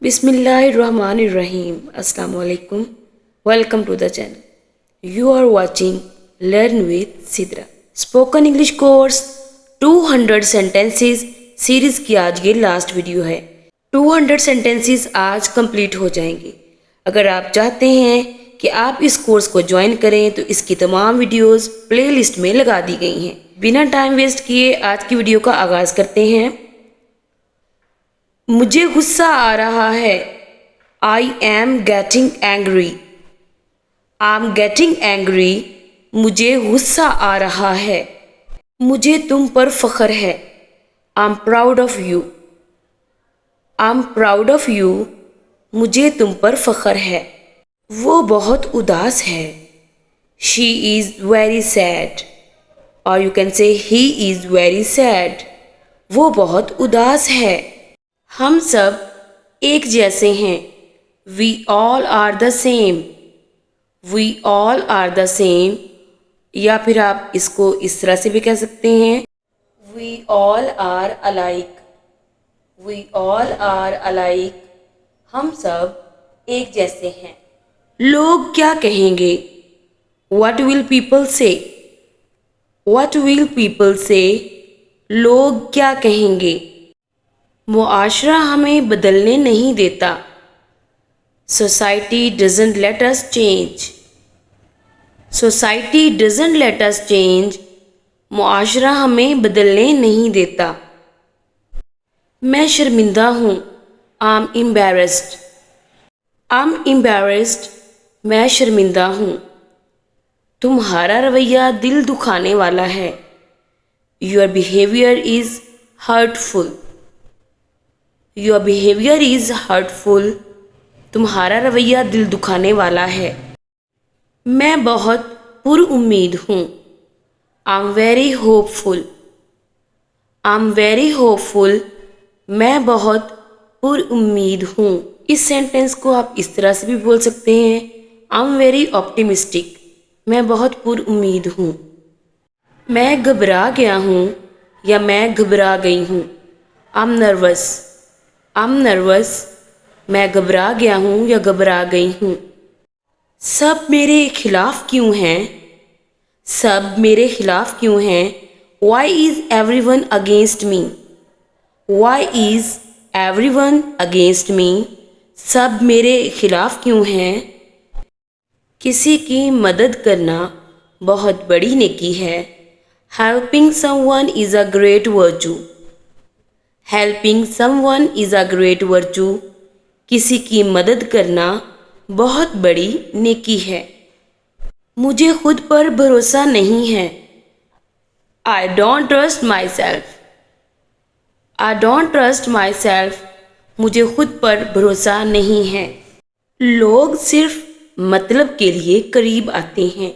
Bismillahirrahmanirrahim. Assalamu alaikum. Welcome to the channel. You are watching Learn with Sidra. Spoken English course 200 sentences series की आज ये last video है। 200 sentences आज complete हो जाएंगे। अगर आप चाहते हैं कि आप इस कोर्स को ज्वाइन करें तो इसकी तमाम वीडियोस प्लेलिस्ट में लगा दी गई हैं। बिना टाइम वेस्ट किए आज की वीडियो का आगाज करते हैं। मुझे गुस्सा आ रहा है। I am getting angry. I am getting angry. मुझे गुस्सा आ रहा है। मुझे तुम पर फख्र है। I am proud of you. I am proud of you. मुझे तुम पर फख्र है। वो बहुत उदास है। She is very sad. और you can say he is very sad. वो बहुत उदास है। हम सब एक जैसे हैं। We all are the same. We all are the same. या फिर आप इसको इस तरह से भी कह सकते हैं, we all are alike. We all are alike. हम सब एक जैसे हैं। लोग क्या कहेंगे? What will people say? What will people say? लोग क्या कहेंगे? मुआशरा हमें बदलने नहीं देता। Society doesn't let us change. Society doesn't let us change. मुआशरा हमें बदलने नहीं देता। मैं शर्मिंदा हूँ। I am embarrassed. I am embarrassed. मैं शर्मिंदा हूँ। तुम्हारा रवैया दिल दुखाने वाला है। Your behaviour is hurtful. Your behaviour is hurtful. तुम्हारा रवैया दिल दुखाने वाला है। मैं बहुत पुरउम्मीद हूँ। I am very hopeful. I am very hopeful. मैं बहुत पुरउम्मीद हूँ। इस सेंटेंस को आप इस तरह से भी बोल सकते हैं, आई एम वेरी ऑप्टिमिस्टिक। मैं बहुत पुरउम्मीद हूँ। मैं घबरा गया हूँ या मैं घबरा गई हूँ। I M nervous. I am nervous. मैं घबरा गया हूँ या घबरा गई हूँ। सब मेरे खिलाफ क्यों हैं? सब मेरे खिलाफ क्यों हैं? Why is everyone against me? Why is everyone against me? सब मेरे खिलाफ क्यों हैं? किसी की मदद करना बहुत बड़ी नेकी है। Helping someone is a great virtue. Helping someone is a great virtue. किसी की मदद करना बहुत बड़ी नेकी है। मुझे खुद पर भरोसा नहीं है। I don't trust my self. I don't trust my self. मुझे खुद पर भरोसा नहीं है। लोग सिर्फ मतलब के लिए करीब आते हैं।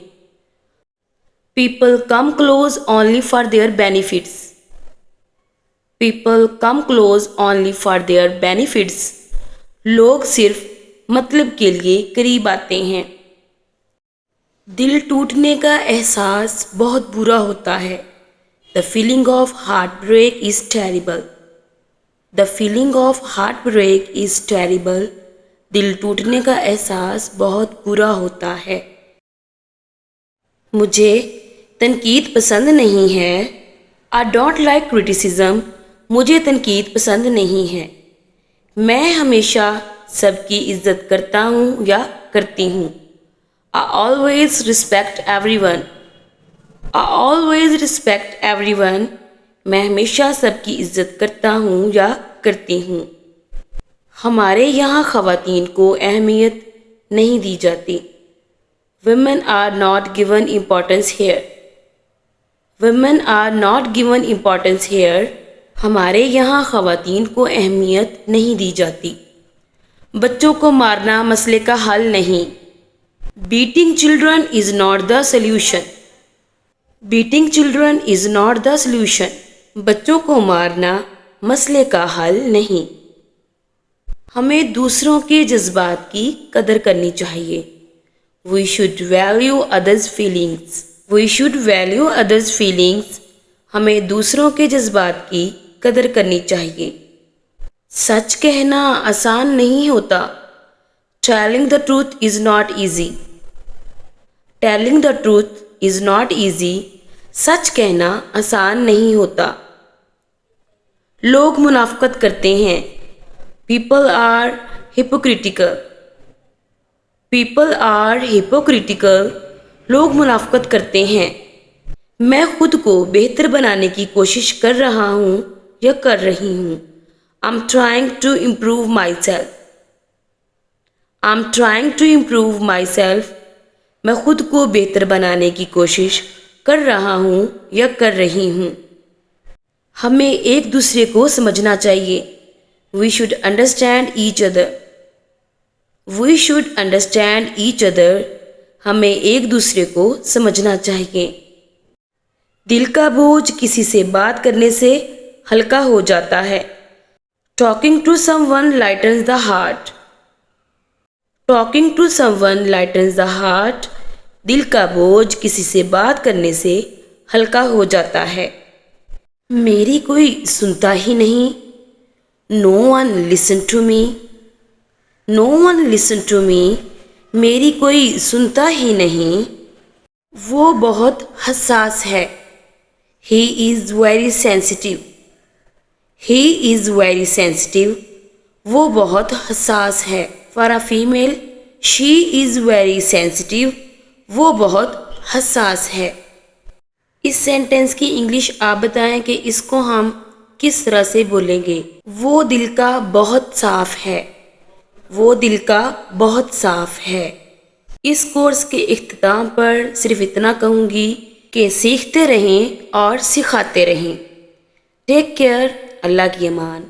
People come close only for their benefits. People come close only for their benefits. लोग सिर्फ मतलब के लिए करीब आते हैं। दिल टूटने का एहसास बहुत बुरा होता है। The feeling of heart break is terrible. The feeling of heart break is terrible. दिल टूटने का एहसास बहुत बुरा होता है। मुझे तनकीद पसंद नहीं है। I don't like criticism. मुझे तनकीद पसंद नहीं है। मैं हमेशा सबकी इज्जत करता हूँ या करती हूँ। I always respect everyone. I always respect everyone. मैं हमेशा सबकी इज्जत करता हूँ या करती हूँ। हमारे यहाँ ख़वातीन को अहमियत नहीं दी जाती। Women are not given importance here. Women are not given importance here. हमारे यहाँ ख़वातीन को अहमियत नहीं दी जाती। बच्चों को मारना मसले का हल नहीं। Beating children is not the solution. Beating children is not the solution. बच्चों को मारना मसले का हल नहीं। हमें दूसरों के जज्बात की कदर करनी चाहिए। We should value others' feelings. We should value others' feelings. हमें दूसरों के जज्बात की कदर करनी चाहिए। सच कहना आसान नहीं होता। Telling the truth is not easy. Telling the truth is not easy. सच कहना आसान नहीं होता। लोग मुनाफकत करते हैं। People are hypocritical. People are hypocritical. लोग मुनाफकत करते हैं। मैं खुद को बेहतर बनाने की कोशिश कर रहा हूँ या कर रही हूँ। I am trying to improve myself. I am trying to improve myself. मैं खुद को बेहतर बनाने की कोशिश कर रहा हूँ या कर रही हूँ। हमें एक दूसरे को समझना चाहिए। We should understand each other. We should understand each other. हमें एक दूसरे को समझना चाहिए। दिल का बोझ किसी से बात करने से हल्का हो जाता है। Talking to someone lightens the heart. Talking to someone lightens the heart. दिल का बोझ किसी से बात करने से हल्का हो जाता है। मेरी कोई सुनता ही नहीं। No one listen to me. No one listen to me. मेरी कोई सुनता ही नहीं। वो बहुत हसास है। He is very sensitive. He is very sensitive. वो बहुत हसास है। For a female, she is very sensitive. वो बहुत हसास है। इस सेंटेंस की इंग्लिश आप बताएं कि इसको हम किस तरह से बोलेंगे। वो दिल का बहुत साफ है। वो दिल का बहुत साफ है। इस कोर्स के इख्तिताम पर सिर्फ इतना कहूँगी कि सीखते रहें और सिखाते रहें। Take care. अल्लाह की अमान।